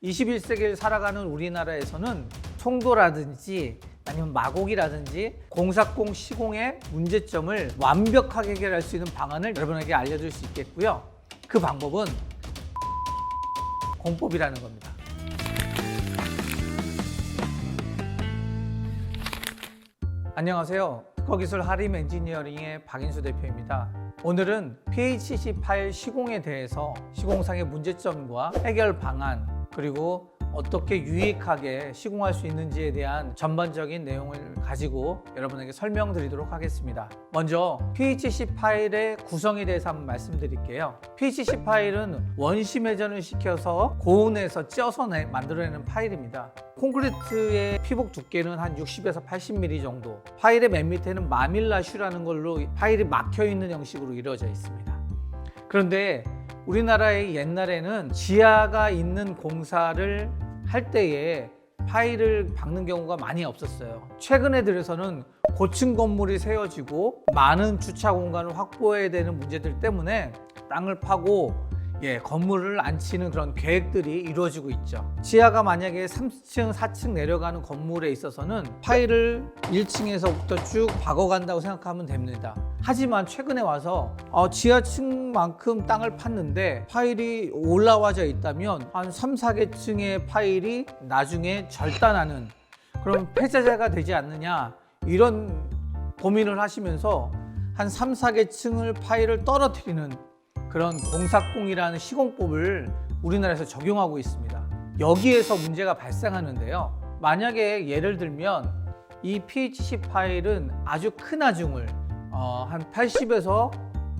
21세기를 살아가는 우리나라에서는 송도라든지 아니면 마곡이라든지 공사공 시공의 문제점을 완벽하게 해결할 수 있는 방안을 여러분에게 알려줄 수 있겠고요. 그 방법은 공법이라는 겁니다. 안녕하세요. 특허기술 하림 엔지니어링의 박인수 대표입니다. 오늘은 PHC 파일 시공에 대해서 시공상의 문제점과 해결 방안, 그리고 어떻게 유익하게 시공할 수 있는지에 대한 전반적인 내용을 가지고 여러분에게 설명드리도록 하겠습니다. 먼저 PHC 파일의 구성에 대해서 한번 말씀드릴게요. PHC 파일은 원심 회전을 시켜서 고온에서 쪄서 만들어내는 파일입니다. 콘크리트의 피복 두께는 한 60에서 80mm 정도, 파일의 맨 밑에는 마밀라슈라는 걸로 파일이 막혀있는 형식으로 이루어져 있습니다. 그런데 우리나라의 옛날에는 지하가 있는 공사를 할 때에 파일을 박는 경우가 많이 없었어요. 최근에 들어서는 고층 건물이 세워지고 많은 주차 공간을 확보해야 되는 문제들 때문에 땅을 파고 건물을 앉히는 그런 계획들이 이루어지고 있죠. 지하가 만약에 3층, 4층 내려가는 건물에 있어서는 파일을 1층에서부터 쭉 박아간다고 생각하면 됩니다. 하지만 최근에 와서 지하층만큼 땅을 팠는데 파일이 올라와져 있다면 한 3, 4개층의 파일이 나중에 절단하는 그런 폐쇄자가 되지 않느냐, 이런 고민을 하시면서 한 3, 4개층을 파일을 떨어뜨리는 그런 공사공이라는 시공법을 우리나라에서 적용하고 있습니다. 여기에서 문제가 발생하는데요. 만약에 예를 들면 이 PHC 파일은 아주 큰 하중을 한 80에서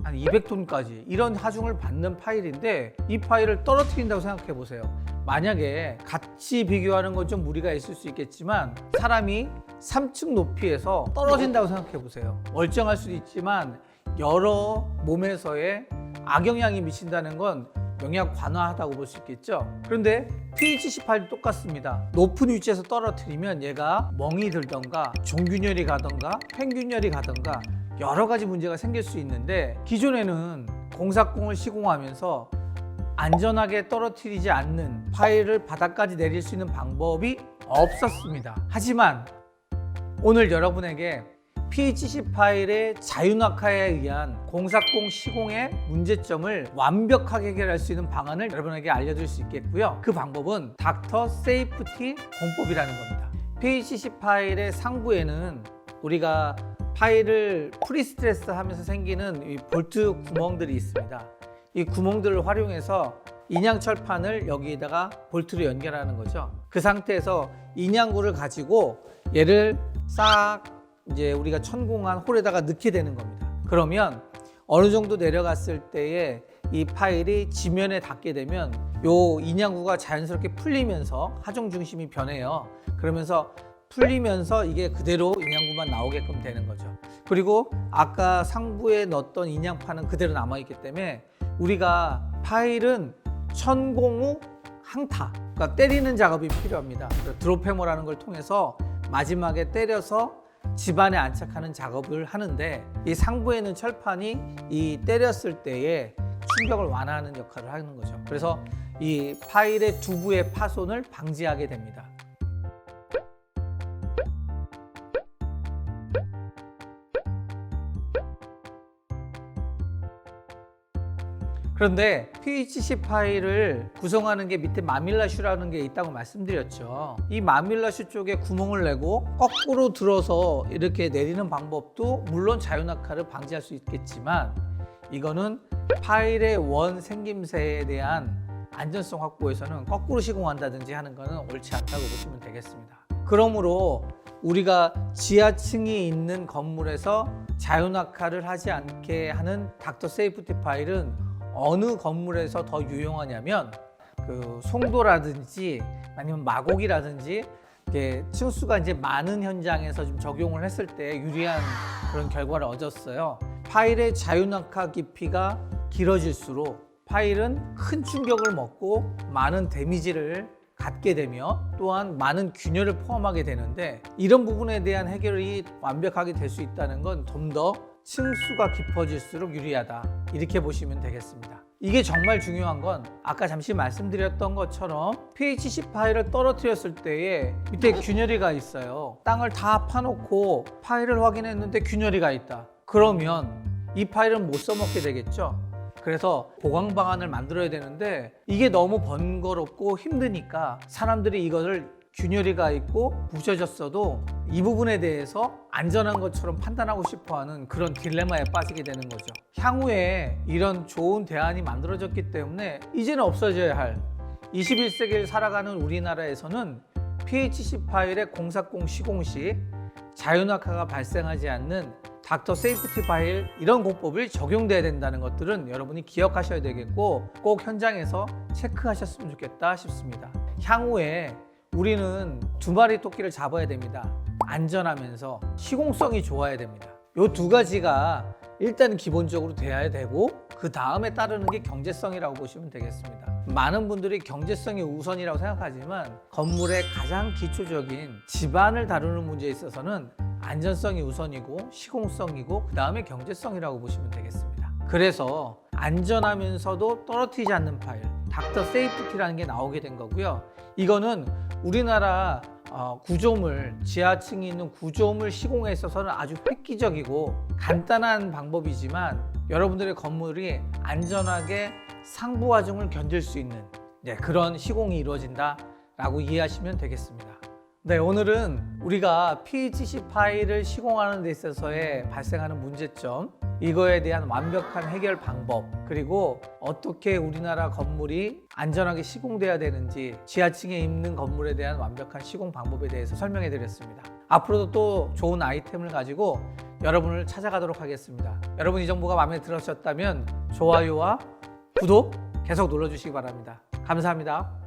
한 200톤까지 이런 하중을 받는 파일인데 이 파일을 떨어뜨린다고 생각해 보세요. 만약에 같이 비교하는 건 좀 무리가 있을 수 있겠지만 사람이 3층 높이에서 떨어진다고 생각해 보세요. 멀쩡할 수도 있지만 여러 몸에서의 악영향이 미친다는 건 영향 관화하다고 볼 수 있겠죠. 그런데 PHC 파일도 똑같습니다. 높은 위치에서 떨어뜨리면 얘가 멍이 들던가 종균열이 가던가 횡균열이 가던가 여러 가지 문제가 생길 수 있는데, 기존에는 공사공을 시공하면서 안전하게 떨어뜨리지 않는 파일을 바닥까지 내릴 수 있는 방법이 없었습니다. 하지만 오늘 여러분에게 PHC 파일의 자유낙하에 의한 공사공 시공의 문제점을 완벽하게 해결할 수 있는 방안을 여러분에게 알려줄 수 있겠고요. 그 방법은 닥터 세이프티 공법이라는 겁니다. PHC 파일의 상부에는 우리가 파일을 프리스트레스 하면서 생기는 이 볼트 구멍들이 있습니다. 이 구멍들을 활용해서 인양철판을 여기에다가 볼트로 연결하는 거죠. 그 상태에서 인양구를 가지고 얘를 싹 이제 우리가 천공한 홀에다가 넣게 되는 겁니다. 그러면 어느 정도 내려갔을 때에 이 파일이 지면에 닿게 되면 요 인양구가 자연스럽게 풀리면서 하중 중심이 변해요. 그러면서 풀리면서 이게 그대로 인양구만 나오게끔 되는 거죠. 그리고 아까 상부에 넣었던 인양판은 그대로 남아있기 때문에 우리가 파일은 천공 후 항타, 그러니까 때리는 작업이 필요합니다. 드롭해머라는 걸 통해서 마지막에 때려서 집안에 안착하는 작업을 하는데, 이 상부에 있는 철판이 이 때렸을 때의 충격을 완화하는 역할을 하는 거죠. 그래서 이 파일의 두부의 파손을 방지하게 됩니다. 그런데 PHC 파일을 구성하는 게 밑에 마밀라슈라는 게 있다고 말씀드렸죠. 이 마밀라슈 쪽에 구멍을 내고 거꾸로 들어서 이렇게 내리는 방법도 물론 자유낙하를 방지할 수 있겠지만, 이거는 파일의 원 생김새에 대한 안전성 확보에서는 거꾸로 시공한다든지 하는 거는 옳지 않다고 보시면 되겠습니다. 그러므로 우리가 지하층이 있는 건물에서 자유낙하를 하지 않게 하는 닥터 세이프티 파일은 어느 건물에서 더 유용하냐면 그 송도라든지 아니면 마곡이라든지 층수가 이제 많은 현장에서 좀 적용을 했을 때 유리한 그런 결과를 얻었어요. 파일의 자유낙하 깊이가 길어질수록 파일은 큰 충격을 먹고 많은 데미지를 갖게 되며 또한 많은 균열을 포함하게 되는데, 이런 부분에 대한 해결이 완벽하게 될 수 있다는 건 좀 더 층수가 깊어질수록 유리하다, 이렇게 보시면 되겠습니다. 이게 정말 중요한 건 아까 잠시 말씀드렸던 것처럼 pH10 파일을 떨어뜨렸을 때에 밑에 균열이가 있어요. 땅을 다 파놓고 파일을 확인했는데 균열이가 있다. 그러면 이 파일은 못 써먹게 되겠죠. 그래서 보관 방안을 만들어야 되는데 이게 너무 번거롭고 힘드니까 사람들이 이거를 균열이가 있고 부셔졌어도 이 부분에 대해서 안전한 것처럼 판단하고 싶어하는 그런 딜레마에 빠지게 되는 거죠. 향후에 이런 좋은 대안이 만들어졌기 때문에 이제는 없어져야 할 21세기를 살아가는 우리나라에서는 pH10 파일의 공사공 시공 시 자유낙하가 발생하지 않는 닥터 세이프티 파일 이런 공법이 적용돼야 된다는 것들은 여러분이 기억하셔야 되겠고 꼭 현장에서 체크하셨으면 좋겠다 싶습니다. 향후에 우리는 두 마리 토끼를 잡아야 됩니다. 안전하면서 시공성이 좋아야 됩니다. 이 두 가지가 일단 기본적으로 돼야 되고 그 다음에 따르는 게 경제성이라고 보시면 되겠습니다. 많은 분들이 경제성이 우선이라고 생각하지만 건물의 가장 기초적인 집안을 다루는 문제에 있어서는 안전성이 우선이고 시공성이고 그 다음에 경제성이라고 보시면 되겠습니다. 그래서 안전하면서도 떨어뜨리지 않는 파일, 닥터 세이프티라는 게 나오게 된 거고요. 이거는 우리나라 구조물, 지하층이 있는 구조물 시공에 있어서는 아주 획기적이고 간단한 방법이지만 여러분들의 건물이 안전하게 상부 과정을 견딜 수 있는 그런 시공이 이루어진다라고 이해하시면 되겠습니다. 네, 오늘은 우리가 pH10 파일을 시공하는 데 있어서의 발생하는 문제점, 이거에 대한 완벽한 해결 방법, 그리고 어떻게 우리나라 건물이 안전하게 시공돼야 되는지 지하층에 있는 건물에 대한 완벽한 시공 방법에 대해서 설명해 드렸습니다. 앞으로도 또 좋은 아이템을 가지고 여러분을 찾아가도록 하겠습니다. 여러분 이 정보가 마음에 들으셨다면 좋아요와 구독 계속 눌러주시기 바랍니다. 감사합니다.